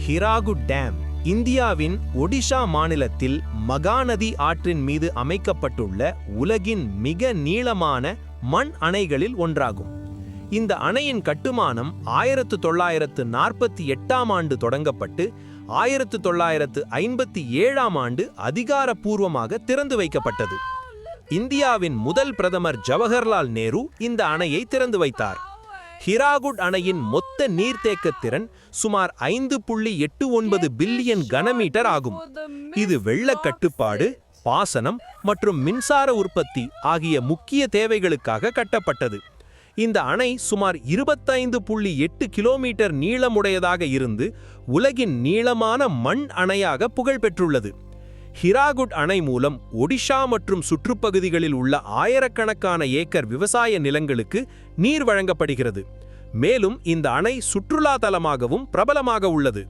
Hirakud dam இந்தியாவின் ஒடிஷா மாநிலத்தில் மகாநதி ஆற்றின் மீது அமைக்கப்பட்டுள்ள உலகின் மிக நீளமான மண் அணைகளில் ஒன்றாகும். இந்த அணையின் கட்டுமானம் 1948ஆம் ஆண்டு தொடங்கப்பட்டு 1957ஆம் ஆண்டு அதிகாரப்பூர்வமாக திறந்து வைக்கப்பட்டது. இந்தியாவின் முதல் பிரதமர் ஜவஹர்லால் நேரு இந்த அணையை திறந்து வைத்தார். ஹிராகுட் அணையின் மொத்த நீர்த்தேக்க திறன் சுமார் 5.89 பில்லியன் கனமீட்டர் ஆகும். இது வெள்ள கட்டுப்பாடு, பாசனம் மற்றும் மின்சார உற்பத்தி ஆகிய முக்கிய தேவைகளுக்காக கட்டப்பட்டது. இந்த அணை சுமார் 25.8 கிலோமீட்டர் நீளமுடையதாக இருந்து உலகின் நீளமான மண் அணையாக புகழ் பெற்றுள்ளது. ஹிராகுட் அணை மூலம் ஒடிஷா மற்றும் சுற்றுப்பகுதிகளில் உள்ள ஆயிரக்கணக்கான ஏக்கர் விவசாய நிலங்களுக்கு நீர் வழங்கப்படுகிறது. மேலும் இந்த அணை சுற்றுலா தலமாகவும் பிரபலமாக உள்ளது.